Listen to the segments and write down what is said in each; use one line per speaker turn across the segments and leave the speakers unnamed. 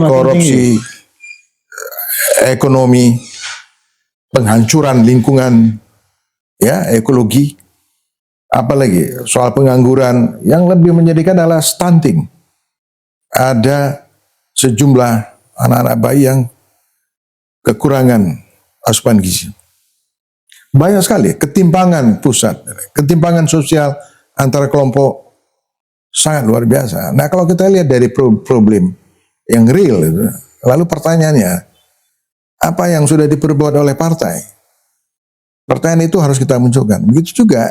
korupsi, ekonomi, penghancuran lingkungan, ya, ekologi, apalagi soal pengangguran. Yang lebih menyedihkan adalah stunting. Ada sejumlah anak-anak bayi yang kekurangan asupan gizi. Banyak sekali ketimpangan pusat, ketimpangan sosial antara kelompok sangat luar biasa. Nah, kalau kita lihat dari problem yang real itu, lalu pertanyaannya, apa yang sudah diperbuat oleh partai? Pertanyaan itu harus kita munculkan. Begitu juga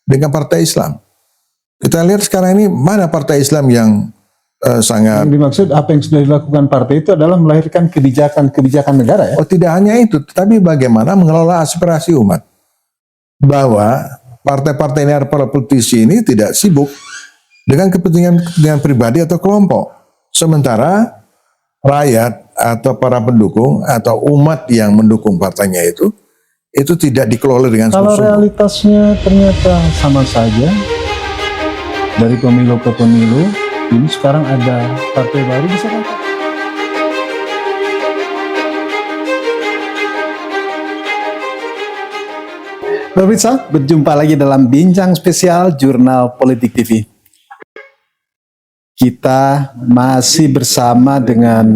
dengan partai Islam. Kita lihat sekarang ini mana partai Islam yang sangat...
Yang dimaksud apa yang sudah dilakukan partai itu adalah melahirkan kebijakan-kebijakan negara, ya?
Oh, tidak hanya itu, tetapi bagaimana mengelola aspirasi umat. Bahwa partai-partai ini, para politisi ini tidak sibuk dengan kepentingan pribadi atau kelompok. Sementara rakyat atau para pendukung atau umat yang mendukung partainya itu tidak dikelola dengan
kalau
sungguh-sungguh.
Realitasnya ternyata sama saja dari pemilu ke pemilu. Ini sekarang ada partai baru, bisa kan? Pemirsa, berjumpa lagi dalam Bincang Spesial Jurnal Politik TV. Kita masih bersama dengan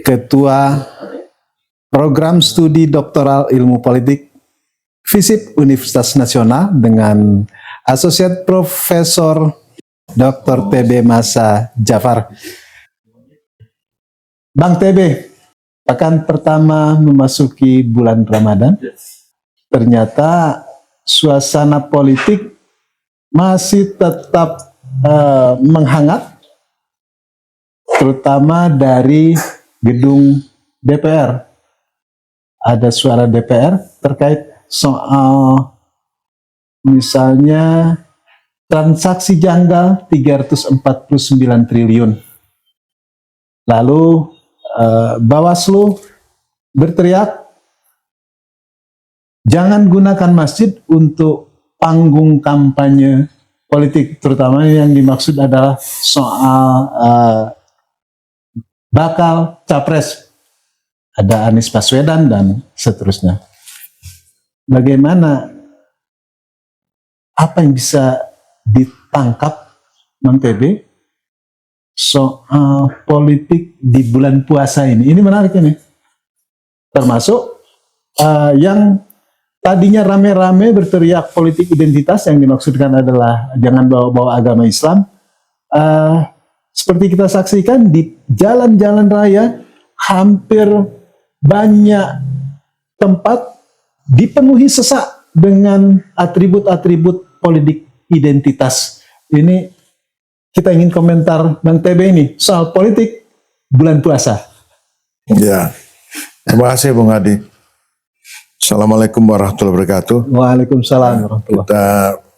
Ketua Program Studi Doktoral Ilmu Politik FISIP Universitas Nasional dengan Asosiat Profesor Dr. TB Masa Jafar. Bang TB, pekan pertama memasuki bulan Ramadan, ternyata suasana politik masih tetap menghangat, terutama dari gedung DPR. Ada suara DPR terkait soal misalnya transaksi janggal 349 triliun. Lalu Bawaslu berteriak, jangan gunakan masjid untuk panggung kampanye politik, terutama yang dimaksud adalah soal bakal capres. Ada Anies Baswedan dan seterusnya. Bagaimana, apa yang bisa ditangkap Bang TB soal politik di bulan puasa ini? Ini menarik ini. Termasuk yang tadinya rame-rame berteriak politik identitas, yang dimaksudkan adalah jangan bawa-bawa agama Islam. Seperti kita saksikan di jalan-jalan raya, hampir banyak tempat dipenuhi sesak dengan atribut-atribut politik identitas. Ini kita ingin komentar Bang TB ini soal politik bulan puasa.
Ya, terima kasih Bung Hadi. Assalamualaikum warahmatullahi wabarakatuh.
Waalaikumsalam warahmatullahi wabarakatuh.
Kita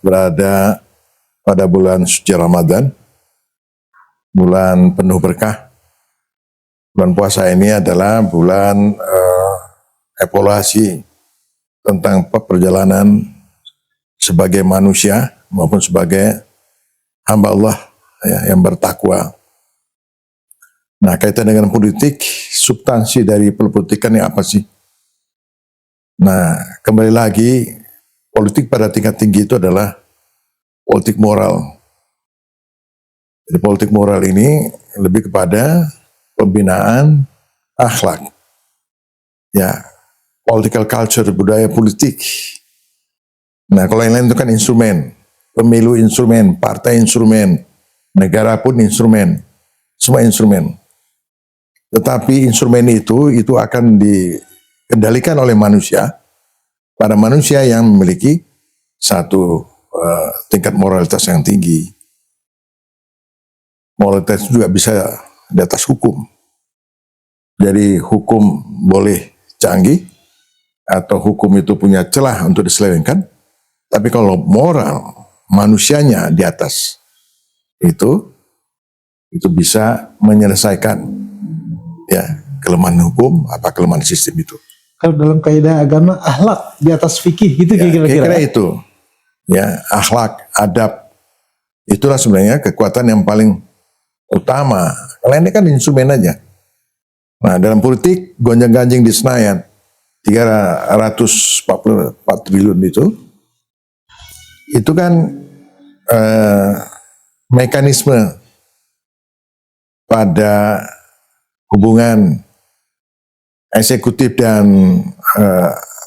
berada pada bulan suci Ramadan, bulan penuh berkah. Bulan puasa ini adalah bulan evaluasi tentang perjalanan sebagai manusia maupun sebagai hamba Allah, ya, yang bertakwa. Nah, kaitan dengan politik, substansi dari perpolitikan ini apa sih? Nah, kembali lagi, politik pada tingkat tinggi itu adalah politik moral. Jadi politik moral ini lebih kepada pembinaan akhlak, ya, political culture, budaya politik. Nah, kalau yang lain itu kan instrumen, pemilu instrumen, partai instrumen, negara pun instrumen, semua instrumen. Tetapi instrumen itu akan dikendalikan oleh manusia, pada manusia yang memiliki satu tingkat moralitas yang tinggi. Moralitas juga bisa di atas hukum. Jadi hukum boleh canggih atau hukum itu punya celah untuk diselewengkan, tapi kalau moral manusianya di atas itu bisa menyelesaikan, ya, kelemahan hukum apa kelemahan sistem itu.
Kalau dalam kaidah agama, akhlak di atas fikih, gitu,
Ya,
kira-kira
itu, ya, akhlak, adab, itulah sebenarnya kekuatan yang paling utama. Kalau ini kan instrumen aja. Nah, dalam politik gonjang-ganjing di Senayan 344 triliun itu kan mekanisme pada hubungan eksekutif dan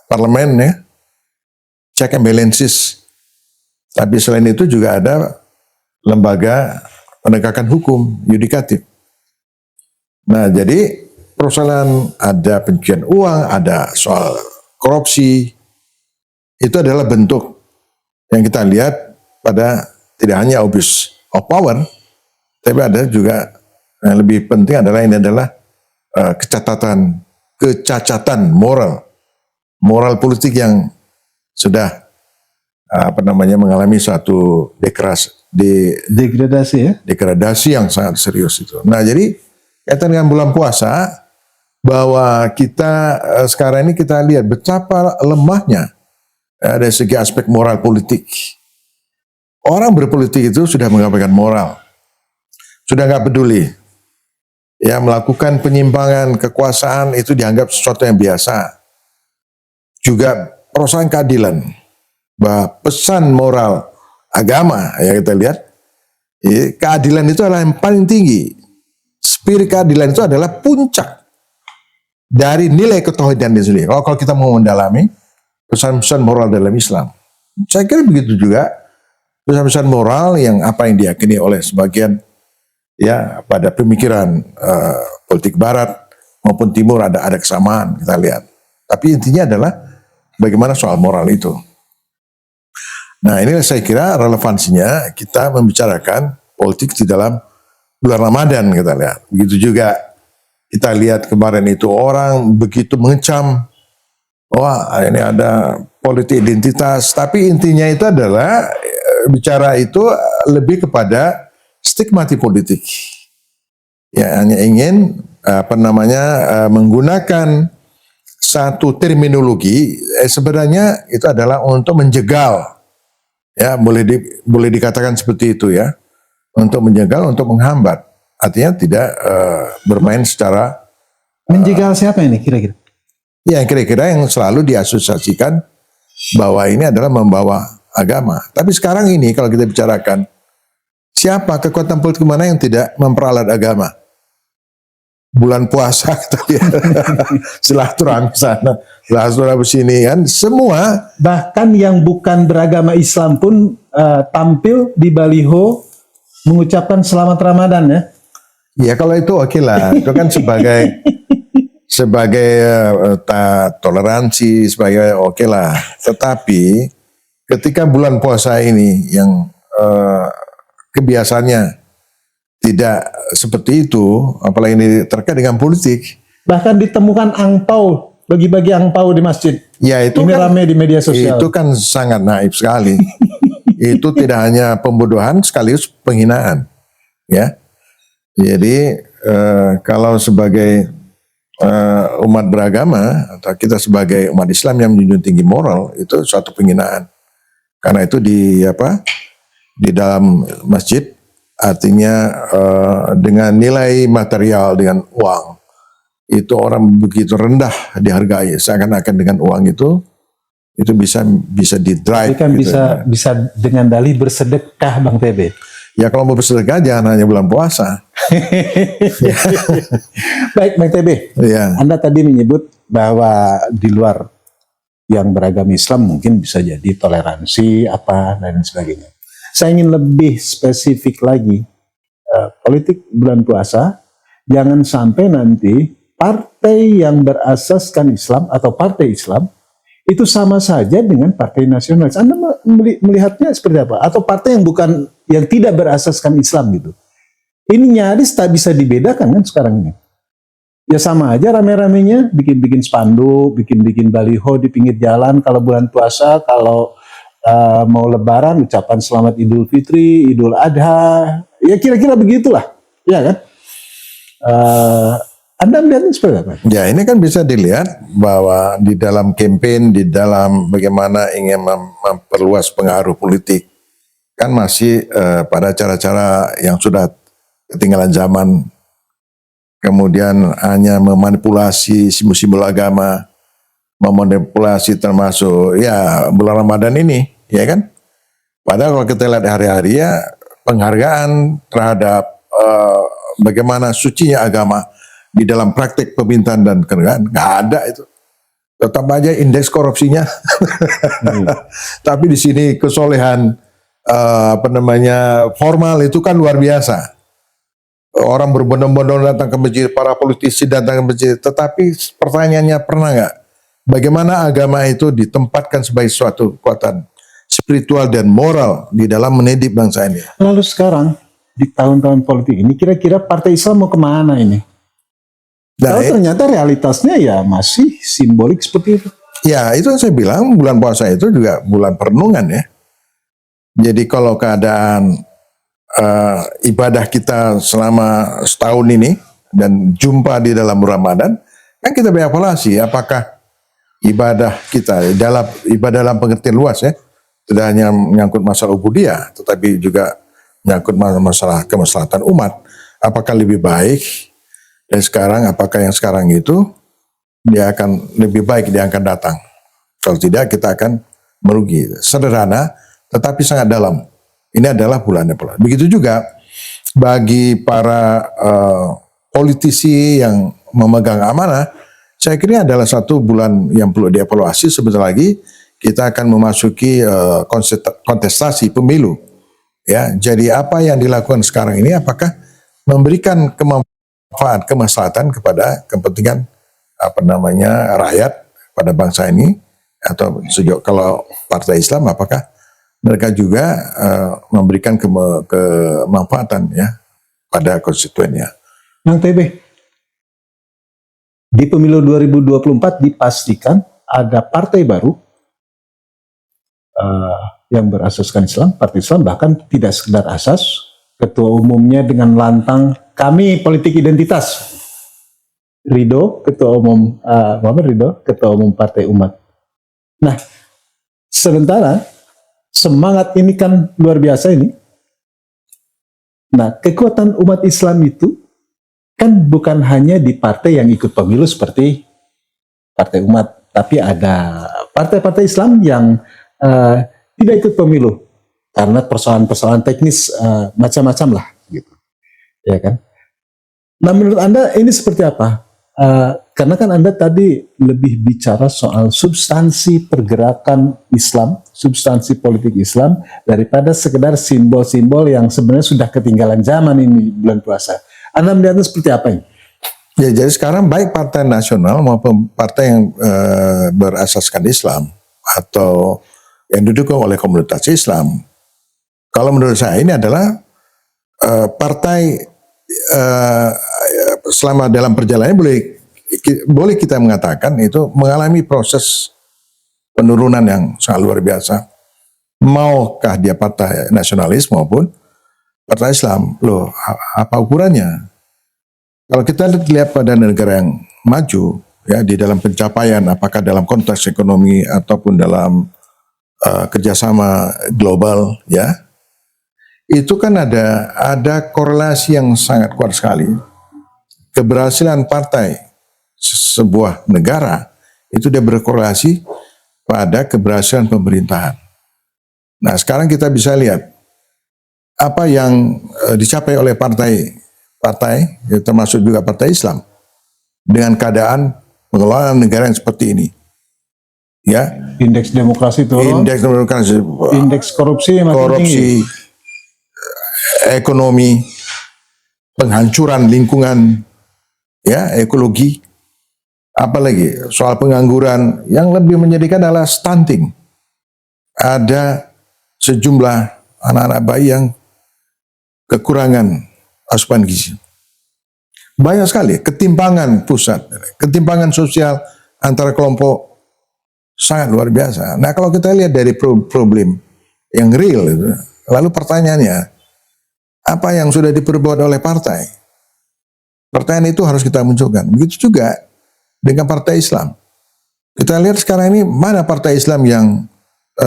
parlemen ya, check and balances. Tapi selain itu juga ada lembaga penegakan hukum, yudikatif. Nah, jadi persoalan ada pencucian uang, ada soal korupsi, itu adalah bentuk yang kita lihat pada tidak hanya abuse of power, tapi ada juga yang lebih penting adalah ini adalah kecacatan moral politik yang sudah mengalami suatu
Degradasi ya.
degradasi yang sangat serius itu. Nah, jadi kaitan dengan bulan puasa, bahwa kita sekarang ini kita lihat betapa lemahnya dari segi aspek moral politik. Orang berpolitik itu sudah mengabaikan moral, sudah nggak peduli. Ya, melakukan penyimpangan kekuasaan itu dianggap sesuatu yang biasa. Juga persoalan keadilan, bahwa pesan moral agama yang kita lihat, keadilan itu adalah yang paling tinggi. Spirit keadilan itu adalah puncak dari nilai ketauhidan itu sendiri. Kalau kita mau mendalami pesan-pesan moral dalam Islam, saya kira begitu juga pesan-pesan moral yang apa yang diyakini oleh sebagian ya pada pemikiran politik Barat maupun Timur ada kesamaan kita lihat. Tapi intinya adalah bagaimana soal moral itu. Nah, ini saya kira relevansinya kita membicarakan politik di dalam bulan Ramadan kita lihat. Begitu juga kita lihat kemarin itu orang begitu mengecam, wah ini ada politik identitas, tapi intinya itu adalah bicara itu lebih kepada stigmati politik. Ya, hanya ingin menggunakan satu terminologi sebenarnya itu adalah untuk menjegal. Ya, boleh dikatakan seperti itu ya. Untuk menjegal, untuk menghambat. Artinya tidak bermain secara
menjegal siapa ini kira-kira?
Ya, kira-kira yang selalu diasosiasikan bahwa ini adalah membawa agama. Tapi sekarang ini kalau kita bicarakan, siapa kekuatan politik mana yang tidak memperalat agama? Bulan puasa kita lihat, silaturahmi sana, silaturahmi sini kan, semua.
Bahkan yang bukan beragama Islam pun tampil di baliho mengucapkan selamat Ramadan ya.
Ya kalau itu oke lah, itu kan sebagai toleransi, sebagai oke lah. Tetapi ketika bulan puasa ini yang kebiasaannya tidak seperti itu, apalagi ini terkait dengan politik.
Bahkan ditemukan angpau, bagi-bagi angpau di masjid.
Ya itu
ini
kan
ramai di media sosial.
Itu kan sangat naif sekali. Itu tidak hanya pembodohan sekaligus penghinaan. Ya. Jadi kalau sebagai umat beragama atau kita sebagai umat Islam yang menjunjung tinggi moral itu suatu penghinaan. Karena itu di dalam masjid artinya dengan nilai material, dengan uang itu orang begitu rendah dihargai, seakan-akan dengan uang itu bisa di-drive.
Tapi kan
gitu.
bisa dengan dalih bersedekah, Bang TB.
Ya kalau mau bersedekah jangan hanya bulan puasa.
Baik, Bang TB.
Ya.
Anda tadi menyebut bahwa di luar yang beragama Islam mungkin bisa jadi toleransi apa dan sebagainya. Saya ingin lebih spesifik lagi, politik bulan puasa, jangan sampai nanti partai yang berasaskan Islam atau partai Islam itu sama saja dengan partai nasionalis. Anda melihatnya seperti apa? Atau partai yang tidak berasaskan Islam gitu. Ini nyaris tak bisa dibedakan kan sekarang ini. Ya sama aja rame-ramenya, bikin-bikin spanduk, bikin-bikin baliho di pinggir jalan kalau bulan puasa, kalau mau lebaran ucapan selamat Idul Fitri, Idul Adha, ya kira-kira begitulah, ya kan? Anda melihatnya seperti apa?
Ya ini kan bisa dilihat bahwa di dalam campaign, di dalam bagaimana ingin memperluas pengaruh politik, kan masih pada cara-cara yang sudah ketinggalan zaman, kemudian hanya memanipulasi simbol-simbol agama, memanipulasi termasuk ya bulan Ramadan ini, ya kan? Padahal kalau kita lihat hari-hari ya penghargaan terhadap bagaimana sucinya agama di dalam praktek pemerintahan dan kenegaraan nggak ada itu. Tetap aja indeks korupsinya. Tapi di sini kesolehan formal itu kan luar biasa. Orang berbondong-bondong datang ke masjid, para politisi datang ke masjid. Tetapi pertanyaannya pernah nggak? Bagaimana agama itu ditempatkan sebagai suatu kekuatan spiritual dan moral di dalam mendidik bangsa ini?
Lalu sekarang di tahun-tahun politik ini kira-kira Partai Islam mau kemana ini?
Nah,
Kalau ternyata realitasnya ya masih simbolik seperti itu.
ya itu yang saya bilang bulan puasa itu juga bulan perenungan ya. Jadi kalau keadaan ibadah kita selama setahun ini dan jumpa di dalam Ramadan, kan kita berevaluasi apakah ibadah kita dalam pengertian luas ya, tidak hanya menyangkut masalah ubudiyah, tetapi juga menyangkut masalah kemaslahatan umat. Apakah lebih baik dari sekarang? Apakah yang sekarang itu dia akan lebih baik, dia akan datang? Kalau tidak, kita akan merugi. Sederhana, tetapi sangat dalam. Ini adalah bulannya pula. Begitu juga bagi para politisi yang memegang amanah. Saya kira ini adalah satu bulan yang perlu dievaluasi. Sebentar lagi kita akan memasuki kontestasi pemilu. Ya, jadi apa yang dilakukan sekarang ini apakah memberikan kemanfaat, kemaslahatan kepada kepentingan rakyat pada bangsa ini, atau sejauh kalau Partai Islam apakah mereka juga memberikan kemanfaatan ya pada konstituennya.
Yang TB, di pemilu 2024 dipastikan ada partai baru yang berasaskan Islam, Partai Islam, bahkan tidak sekedar asas, ketua umumnya dengan lantang kami politik identitas. Ridho, ketua umum Muhammad Ridho, ketua umum Partai Umat. Nah, sementara semangat ini kan luar biasa ini. Nah, kekuatan umat Islam itu kan bukan hanya di partai yang ikut pemilu seperti Partai Umat, tapi ada partai-partai Islam yang tidak ikut pemilu karena persoalan-persoalan teknis macam-macam lah, gitu, ya kan? Nah, menurut Anda ini seperti apa? Karena kan Anda tadi lebih bicara soal substansi pergerakan Islam, substansi politik Islam, daripada sekedar simbol-simbol yang sebenarnya sudah ketinggalan zaman ini bulan puasa. Anda melihatnya seperti apa ini?
Ya, jadi sekarang baik partai nasional maupun partai yang berasaskan Islam atau yang didukung oleh komunitas Islam, kalau menurut saya ini adalah partai selama dalam perjalanannya boleh kita mengatakan itu mengalami proses penurunan yang sangat luar biasa. Maukah dia partai nasionalis maupun partai Islam, loh apa ukurannya? Kalau kita lihat pada negara yang maju ya di dalam pencapaian, apakah dalam konteks ekonomi ataupun dalam kerjasama global ya, itu kan ada korelasi yang sangat kuat sekali. Keberhasilan partai sebuah negara itu dia berkorelasi pada keberhasilan pemerintahan. Nah, sekarang kita bisa lihat apa yang dicapai oleh partai ya, termasuk juga partai Islam dengan keadaan pengelolaan negara yang seperti ini. Ya,
Indeks demokrasi turun, indeks korupsi makin tinggi.
Ekonomi, penghancuran lingkungan, ya, ekologi, apalagi soal pengangguran yang lebih menyedihkan adalah stunting. Ada sejumlah anak-anak bayi yang kekurangan asupan gizi. Banyak sekali ketimpangan pusat, ketimpangan sosial antara kelompok sangat luar biasa. Nah, kalau kita lihat dari problem yang real itu, lalu pertanyaannya, apa yang sudah diperbuat oleh partai? Pertanyaan itu harus kita munculkan. Begitu juga dengan partai Islam. Kita lihat sekarang ini mana partai Islam yang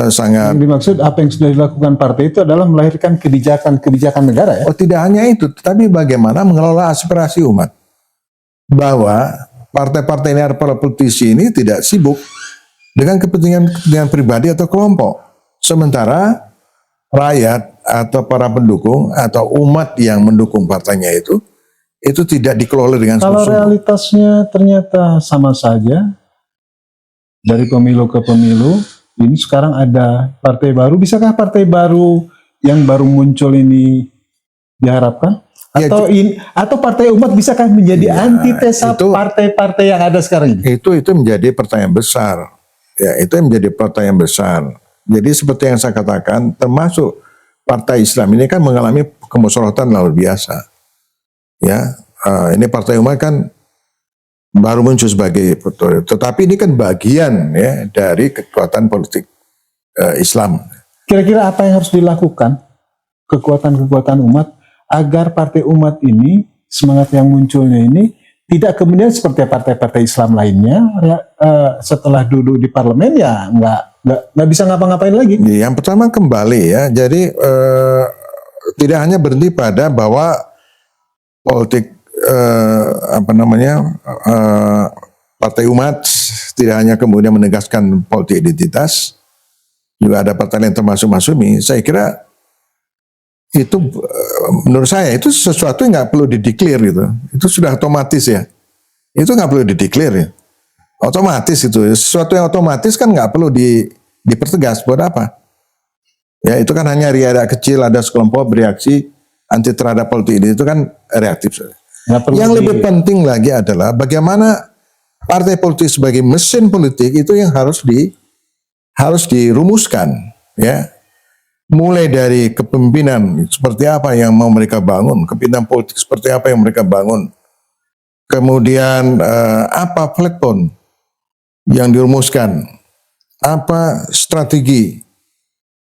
sangat.
Yang dimaksud apa yang sudah dilakukan partai itu adalah melahirkan kebijakan-kebijakan negara ya.
Oh, tidak hanya itu, tetapi bagaimana mengelola aspirasi umat. Bahwa partai-partai ini, para politisi ini tidak sibuk dengan kepentingan pribadi atau kelompok. Sementara rakyat atau para pendukung atau umat yang mendukung partainya itu tidak dikelola dengan
Kalau
sungguh-sungguh.
realitasnya ternyata sama saja dari pemilu ke pemilu, ini sekarang ada partai baru. Bisakah partai baru yang baru muncul ini diharapkan?
Ya,
Atau partai umat bisakah menjadi
Ya,
antitesa
itu-
partai-partai yang ada sekarang ini?
Itu menjadi pertanyaan besar. Ya, itu yang menjadi pertanyaan besar. Jadi seperti yang saya katakan, termasuk partai Islam ini kan mengalami kemusyawaratan luar biasa. Ya, ini partai umat kan baru muncul sebagai, tetapi ini kan bagian ya dari kekuatan politik Islam.
Kira-kira apa yang harus dilakukan kekuatan-kekuatan umat agar partai umat ini, semangat yang munculnya ini tidak kemudian seperti partai-partai Islam lainnya setelah duduk di parlemen ya nggak bisa ngapa-ngapain lagi.
Yang pertama kembali ya, jadi tidak hanya berhenti pada bahwa politik partai umat tidak hanya kemudian menegaskan politik identitas, juga ada partai yang termasuk Masyumi. Saya kira itu menurut saya itu sesuatu yang nggak perlu dideklar gitu. Itu sudah otomatis ya. Itu nggak perlu dideklar ya. Otomatis itu. Sesuatu yang otomatis kan nggak perlu dipertegas. Buat apa? Ya itu kan hanya riada kecil, ada sekelompok bereaksi anti terhadap politik itu kan reaktif. Yang lebih penting lagi adalah bagaimana partai politik sebagai mesin politik itu yang harus dirumuskan ya. Mulai dari kepemimpinan seperti apa yang mau mereka bangun, kepemimpinan politik seperti apa yang mereka bangun, kemudian apa platform yang dirumuskan, apa strategi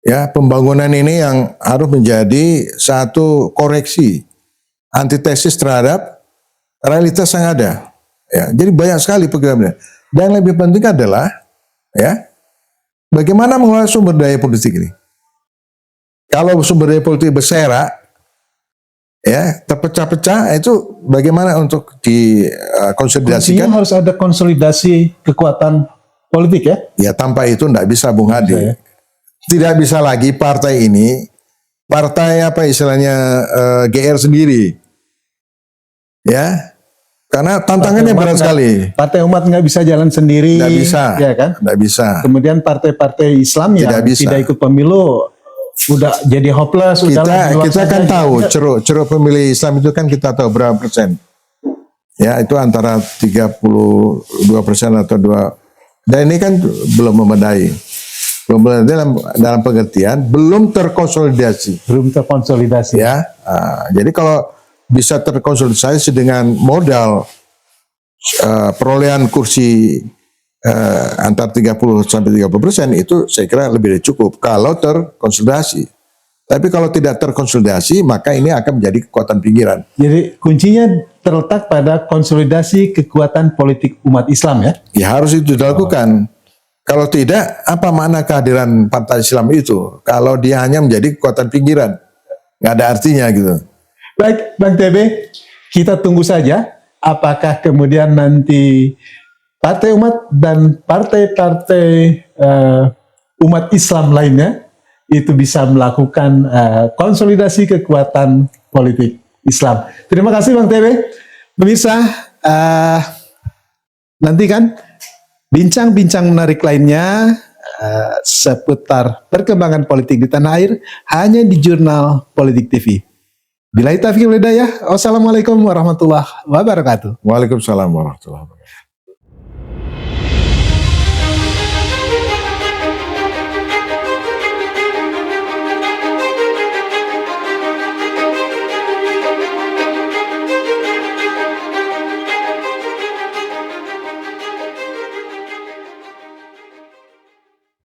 ya pembangunan ini yang harus menjadi satu koreksi antitesis terhadap realitas yang ada. Ya, jadi banyak sekali programnya. Dan yang lebih penting adalah ya bagaimana mengelola sumber daya politik ini. Kalau sumber daya politik berserak, ya terpecah-pecah, itu bagaimana untuk dikonsolidasikan?
Harus ada konsolidasi kekuatan politik ya?
Ya tanpa itu tidak bisa Bung Hadi.
Ya.
Tidak bisa lagi partai ini, partai apa istilahnya GR sendiri, ya. Karena tantangannya berat sekali.
Partai umat nggak bisa jalan sendiri,
Tidak bisa,
ya kan?
Tidak bisa.
Kemudian partai-partai Islam yang tidak ikut pemilu udah jadi hopeless.
Kita kan tahu ceruk pemilih Islam itu kan kita tahu berapa persen. Ya itu antara 32% atau 2. Dan ini kan belum memadai. Belum dalam pengertian belum terkonsolidasi. Ya. Jadi kalau bisa terkonsolidasi dengan modal perolehan kursi antar 30 sampai 30% itu saya kira lebih dari cukup kalau terkonsolidasi. Tapi kalau tidak terkonsolidasi maka ini akan menjadi kekuatan pinggiran.
Jadi kuncinya terletak pada konsolidasi kekuatan politik umat Islam ya?
Ya harus itu dilakukan. Kalau tidak, apa makna kehadiran partai Islam itu? Kalau dia hanya menjadi kekuatan pinggiran, nggak ada artinya gitu.
Baik, Bang TB, kita tunggu saja apakah kemudian nanti partai umat dan partai-partai umat Islam lainnya itu bisa melakukan konsolidasi kekuatan politik Islam. Terima kasih Bang TB. Pemirsa, nantikan bincang-bincang menarik lainnya seputar perkembangan politik di tanah air hanya di Jurnal Politik TV. Billahi taufiq wal hidayah. Wassalamualaikum warahmatullahi wabarakatuh.
Waalaikumsalam warahmatullahi wabarakatuh.